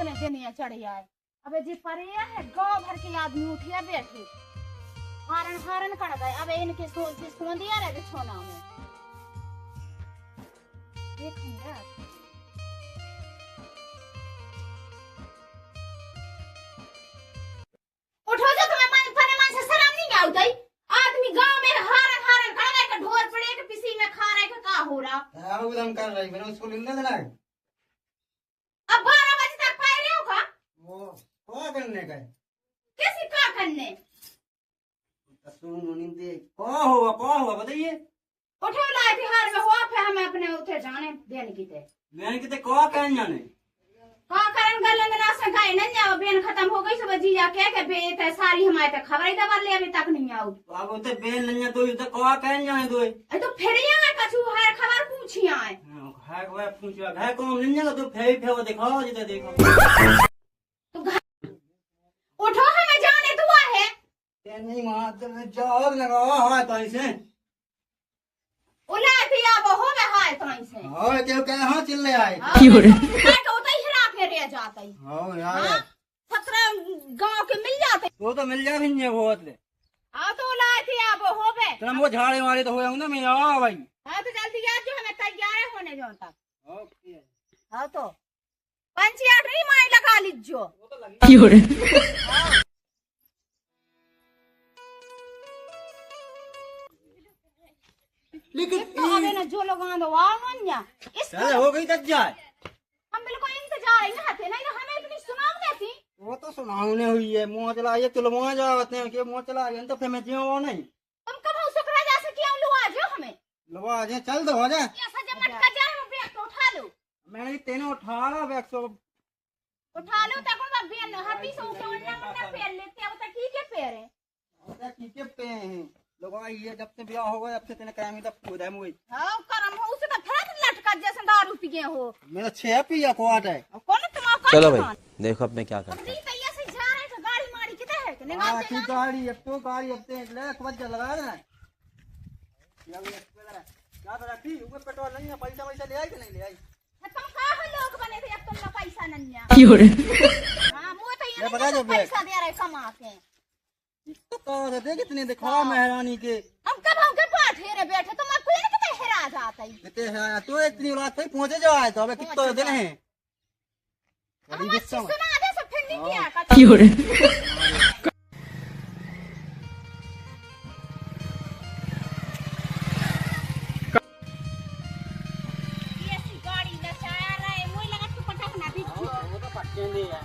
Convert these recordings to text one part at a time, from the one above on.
इतने दिन ये चढ़ आए। अबे जी परे है गांव भर के आदमी उठिया बैठे हारन हारन कर गए। अब इनके सोच दिया रे बिछोना में देखूंगा। उठो जो तुम्हें मन परे मन से शर्म नहीं आउतई। आदमी गांव में हारन हारन कर गए के ढोर पड़े के पिसी में खा रहे के का हो रहा। हां उदम कर रही मैंने उसको लेने देना। अब 12 बजे तक पाए रहे हो का? वो क्या करने का है? कैसी का करने? सुन नींदे क्या हुआ बताइए। उठो लाए बिहार में हुआ फिर हमें अपने उठे जाने बेन की ते मैंने किते क्या कहन जाने का करन गलन ना से गए न जाओ। बेन खत्म हो गई सब जीजा के बे ते सारी हमारे ते खबर ही दबा ले अभी तक नहीं आउ। अब उते बेन नहीं तो क्या कहन जाने दो। ए तो फिर यहाँ कछु है खबर पूछी आए। हां वो पूछा है कौन नहीं जाने तो फेव दिखाओ जिते देखो। तो उठो हमें जाने दुआ है। ते नहीं मार में जाग लगा हां तो ऐसे उला दिया वो हो गए हाय तो ऐसे हां क्यों कह हां चिल्ले आए क्यों रे तो उते हिरा फेरे जाता ही। हां यार 17 गांव के मिल जाते वो तो मिल जा भी नहीं वो ले। हां तो उला दिया वो हो गए तेरा वो झाड़े वाले तो हो ना मैं आ भाई। हां तो जल्दी आ जो हमें तैयार होने जो तक। ओके हां तो पंचियाट नहीं माई लगा लीजो। क्यों रे लेकिन तो हमें ना जो लोग आंदो वावन्या इस चल हो गई तक जाए। हम बिल्कुल इंतजार ही ना थे नहीं तो हमें इतनी सुनाओ कैसी। वो तो सुनावने हुई है मुंह चला ये चलो मुंह जाते हैं कि मुंह चला गया तो फिर मैं जीव वो नहीं। तुम कब शुक्र जा से क्यों लो आज हमें लो आ जा चल दो हो जा। ऐसा जब मटका जाए मैं बैग तो उठा लो। मैंने तेने उठा ला बैग सब उठा लो तक मैं बेन हटी से उठे वरना मुन्ना पैर लेते अब तक ठीक है पैर है। और ठीक पे हैं लोग ये जब से ब्याह हो गया अब से तेने कायम ही तब खुद है मुझे। हां करम हो उसे तो फिर लटका जैसे दारू पिए हो। मेरा 6 पिया क्वाट है। कौन तुम्हारा चलो भाई देखो अब मैं क्या करता अपनी तैयार से जा रहे तो गाड़ी मारी किते है कि हां निकाल की गाड़ी अब तो गाड़ी अब ते ले वजह लगा देना। क्या तो रखी ऊपर पेट्रोल नहीं है पैसा वैसा ले आई कि नहीं ले आई। तुम कहां लोग बने थे अब तुम पैसा नहीं है। क्यों रे हां मुंह तो ले बता ये दो पैसा दे रहे कमा के। तो दे कितने दिखा मेहरानी के हम कब हम के पाठे रे बैठे तुम कोई नहीं किते हेरा जाता ही। कितने है तो इतनी रात पे पहुंचे जो आए तो अबे कितने दिन है बड़ी हम गुस्सा सुना दे सब फिर नहीं किया का। क्यों रे ये सी गाड़ी नचाया रहे मुई लगा तू पटक ना भी। वो तो पक्के नहीं है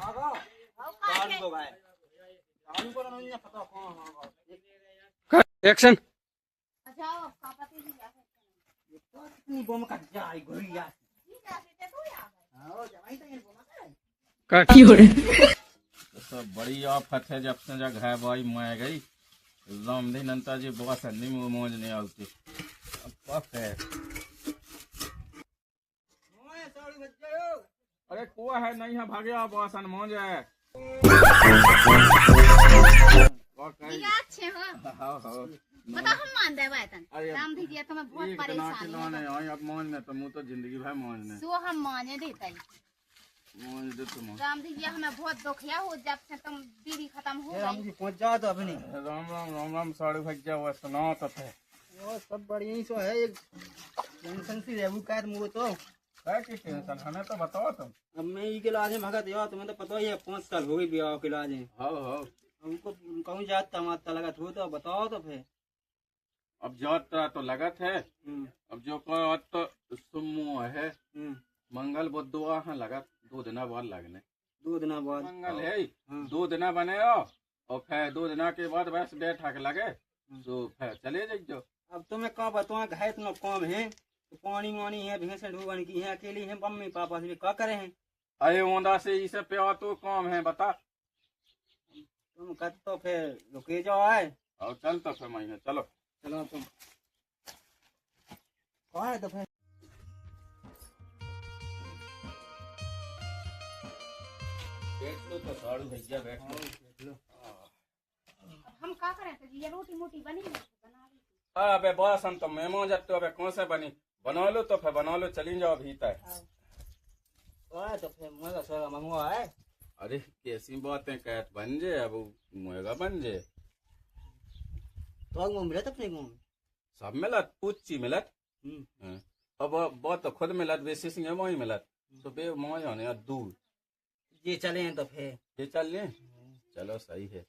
आगा हां कान को भाई कान को नहीं पता कौन होगा। एक्शन अच्छा का पति जी जा ये तो कितनी बम कट जाए गोरिया जी जा से तो या हां जवाई तो ये बम करे क्यों रे तो बड़ी आफत है जब से जग है भाई मैं गई रामदी नंता जी बहुत सन्नी मौज नहीं आती अब पक है। ओए साड़ी बच जाओ। अरे कुआ है नहीं है भागे आप बहुत मौज है। और कहीं ये अच्छे हो हाँ हाँ बता हम मान दे वेतन अरे राम दीजिए तुम्हें बहुत इतना परेशानी खिलौने है। हैं अब मौज ने तो मुँह तो जिंदगी भर मौज ने सो हम माने देता ही मौज दे तुम राम दीजिए हमें बहुत दुखिया हो जब से तुम दीदी खत्म हो हम गई। जी पहुंच जा तो अभी नहीं। राम राम राम राम साड़ी भज्जा हुआ सुनाओ तो थे वो सब बढ़िया ही सो है एक टेंशन सी रहू काट मुझे तो क्या की टेंशन हमें तो बताओ तुम। अब मैं ई के लाज में भगत यार तुम्हें तो पता ही है 5 साल हो गई ब्याह के लाज में। हाँ हाँ हमको कहूँ जाता माता लगा हो तो बताओ तो फिर। अब जात्रा तो लगत है अब जो को तो सुमो है मंगल बुधवार है लगत 2 दिन बाद लगने 2 दिन बाद मंगल है हाँ। 2 दिन बने हो और फिर 2 दिन के बाद बस बैठा के लगे तो फिर चले जाइयो। अब तुम्हें कहा बताओ घाय इतना कम है तो पानी वानी है भैंस ढूबन की है अकेली है मम्मी पापा से क्या करे हैं। अरे ओंदा से इसे प्यार तो कम है बता। तुम कद तो फिर रुके जाओ आए और चल तो फिर मैं चलो चलो तुम कौन है तो फिर बैठ लो तो साड़ू भैया बैठ लो। हम क्या करें तो ये रोटी मोटी बनी है बना ली। अबे बस हम तो मेहमान जाते हो अबे कौन से बनी बना लो तो फिर बना लो चली जाओ भीतर। ओए तो फिर मैं सोगा मंगवा है। अरे कैसी बातें कहत बन जे अब मुएगा बन जे तो वो मिला अपने को। सब मिलत पूछी मिलत हम्म। अब बहुत तो खुद मिलत बेसी सिंह मोही मिलत तो बे मोही होने दूर ये चले हैं तो फिर ये चल ले चलो सही है।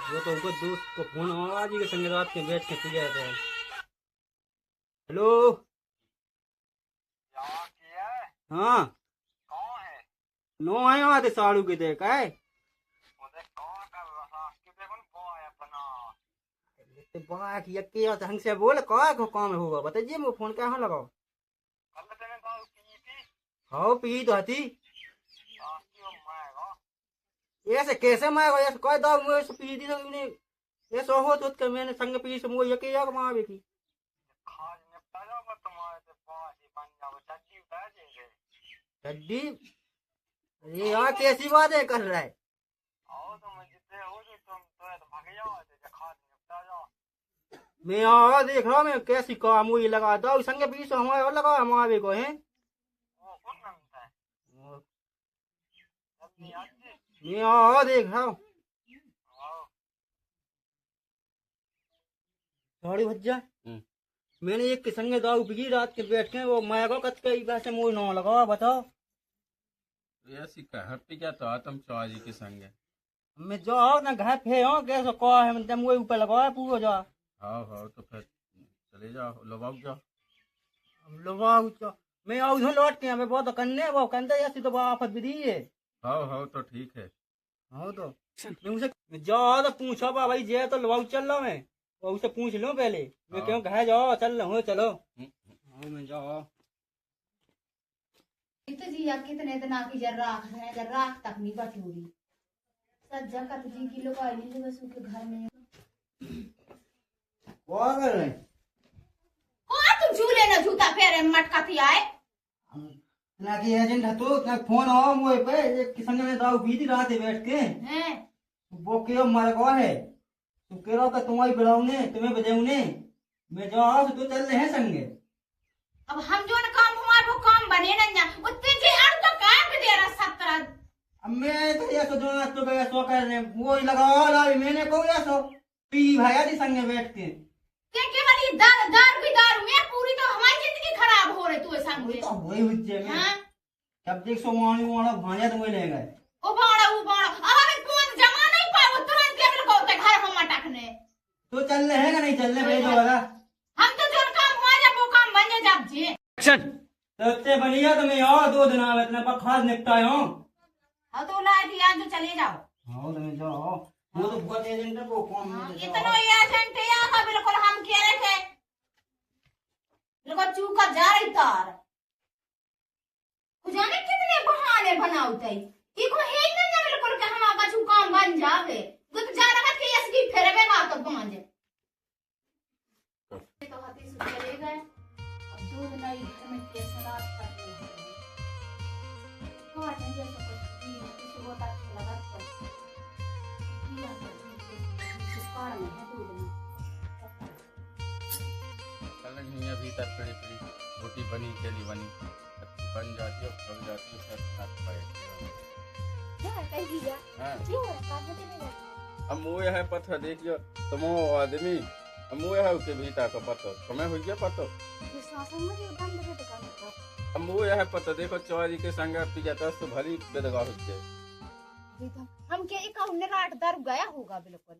वो तो उनको दोस्त को फोन आज ही के संग रात के बैठ के पी गए थे। हेलो हाँ कौन है? नो आए आते साड़ू के देख है मुझे कौन कर रहा कि देखो बॉय अपना तो बा की यक्के ढंग से बोल का को काम होगा बताइए मैं फोन कहाँ लगाओ। कल तेने दारू पी थी हाँ पी तो हती आपकी वो मारेगा ऐसे कैसे मैं ऐसे कोई दाव मुझे से पी दी तो इन्हें ऐसे हो तो के मैंने संग पी से मुझे यक्के यार मार की खाज निपटा जाओगा तुम्हारे से बॉय ही बन जाओ चाची उतार देंगे चड्डी अरे यार कैसी बातें कर रहा है। आओ तुम जितने हो जो तुम तो भाग जाओ जैसे खाज निपटा जाओ मैं यहाँ देख रहा हूँ मैं कैसी काम हुई लगाता हूँ संग पी से हमारे और लगा हमारे को है वो कौन बनता है अपनी आजी मैं यहाँ देख रहा हूँ आओ साड़ी भज्जा मैंने एक के संगे दाऊ पी रात के बैठ के वो मैं को कत के वैसे मुझे ना लगा बताओ ऐसी कहत पी क्या तो तुम चौजी के संग मैं जाओ ना घर पे हो कैसे कहा है मतलब मुझे ऊपर लगा पूरा जा हाँ तो फिर चले जाओ लबाऊ जाओ लगाओ तो मैं आऊ उधर लौट के हमें बहुत करने वो कंदे ऐसी तो आफत भी दी है। हाँ तो ठीक है। हाँ तो मैं उसे जाओ तो पूछो भाई जे तो लगाऊ चल रहा मैं वो उसे पूछ लो पहले मैं क्यों कहा जाओ चल रहा हूँ चलो हाँ मैं जाओ तो जी यार कितने दिन की जर राख तक नहीं बटूरी सज्जा का तो जी किलो का नहीं बस उसके घर में क्या कर रहे हैं और तुम झूले ना जूता फेरे मटका थी आए ना कि एजेंट है तो ना फोन आओ मुझे पे एक किसान ने दाऊ पी थी रात बैठ के हैं वो क्यों मर गया है तू कह रहा था तुम्हारी बुलाऊ ने तुम्हें बजाऊ ने मैं जाओ तो चल रहे हैं संगे अब हम जो ना काम हमारे वो काम बने ना उतने जे अड़ तो काम दे रहा 17 अब मैं तो ये सोचो ना तो गया सो कर रहे वो ही लगाओ ला मैंने को ये सो पी भाया थी संगे बैठ के के वाली दारू की दारू में पूरी तो हमारी जिंदगी खराब हो रही तू ऐसा मुझे तो वही हुज्जे में हां जब देख सो मानी वाला भांजा तो ले गए ओ बाड़ा अब हमें फोन जमा नहीं पाए वो तुरंत के लोग होते घर हम अटकने तो चल रहे हैं कि नहीं चल रहे भेजो वाला हम तो जो काम हुआ जब वो काम बन जाए जब जी एक्शन। तो ते बनिया तो मैं और 2 दिन आवे इतना पखाज निपटाए हो हां तो ला दिया जो चले जाओ हां तो मैं जाओ वो तो बहुत एजेंट को कौन इतना एजेंट या का बिल्कुल हम कह रहे थे बिल्कुल चूका जा रही तार जाने कितने बहाने बनाउते ई को है ना ना बिल्कुल के हम का काम बन जावे तो जा रहा कि इसकी फेरे में बात तो पहुंच तो हाथी से चले गए अब दूध नहीं घर में कैसे रात कर रहे हैं तो आज जैसे किसी को अच्छा लगा तो किया तो कार में है दूध में कल नहीं अभी तक पड़ी रोटी बनी चली बनी अच्छी बन जाती है पक जाती है सब हाथ पाए क्या कही जा हाँ क्यों काम में नहीं अब मुँह है पत्थर देखियो तुम आदमी अब मुँह है के भीतर का पत्थर तुम्हें हो गया पत्थर ये शासन में जो बंद है दुकान का अब मुँह है पत्थर देखो चौरी के संग पी जाता तो भली बेदगा हो जाए हम के एक उन्ने रात दर गया होगा बिल्कुल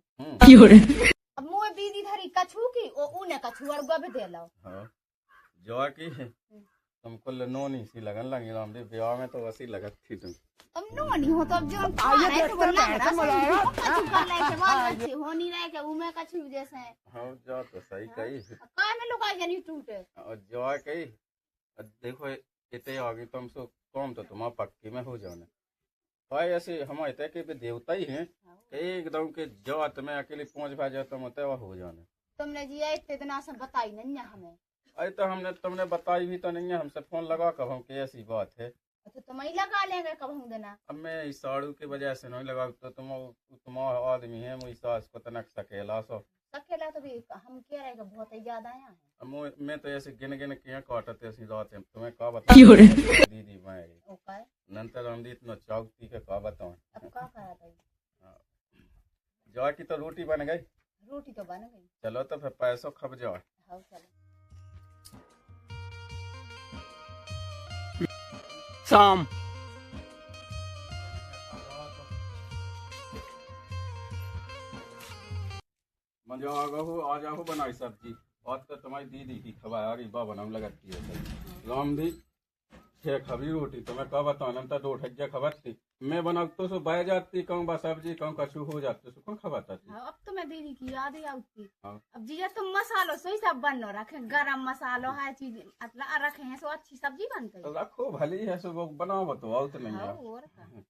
अब मुए बीदी धरी कछु की ओ उने कछु और गब दे लो हाँ जो की तुमको नोनी सी लगन लगी राम दे ब्याह में तो वैसी लगत थी तुम अब नो नहीं हो तो अब जो आइए तो लग रहा कछु कर ले के बाद अच्छे होनी रहे के उमे कछु जैसे हाँ जो तो सही कही का में लोग जानी टूटे और जो कही देखो इतने आगे तुम सो कौन तो तुम पक्की में हो जाने भाई ऐसे हम इतने के देवता ही हैं एकदम के जो तुम्हें अकेले पहुंच भा जाओ तुम उतने हो जाने तुमने जी इतना सब बताई नहीं हमें अरे तो हमने तुमने बताई भी तो नहीं है हमसे फोन लगा कब हम की ऐसी बात है तो तुम ही लगा लेंगे कब हम देना अब मैं इस साड़ू की वजह से नहीं लगा तो तुम आदमी है मुझे सास को तनक सकेला सो अकेला तो भी हम कह रहे हैं बहुत ही ज्यादा यहाँ है। मैं तो ऐसे गिन गिन किया काटते ऐसी रात है तुम्हें का बताऊं दीदी मैं ओ काय नंतर हम इतना चौकती के का बताऊं अब का करा था? जौ की तो रोटी बन गई, रोटी तो बन गई। चलो तो फिर पैसों खप जाओ। हाँ चलो। शाम मजा आ जाओ बनाई सब्जी और तो तुम्हारी दीदी की खबर आ रही बा बनाऊ लगती है राम दी छह खबरी रोटी तो मैं कब बताऊं नंतर दो ठज्जा खबर थी मैं बनाऊ तो सो बह जाती कहूँ बा सब्जी कहूँ कछु हो जाते सो कौन खबर थी। हाँ, अब तो मैं दीदी की याद ही आती। हाँ। अब जीजा तुम मसालो सही सब बन रखे, गरम मसालो हर चीज मतलब रखे हैं सो अच्छी सब्जी बनती है। तो रखो भली है सो वो बनाओ तो और तो नहीं हाँ, है। और का।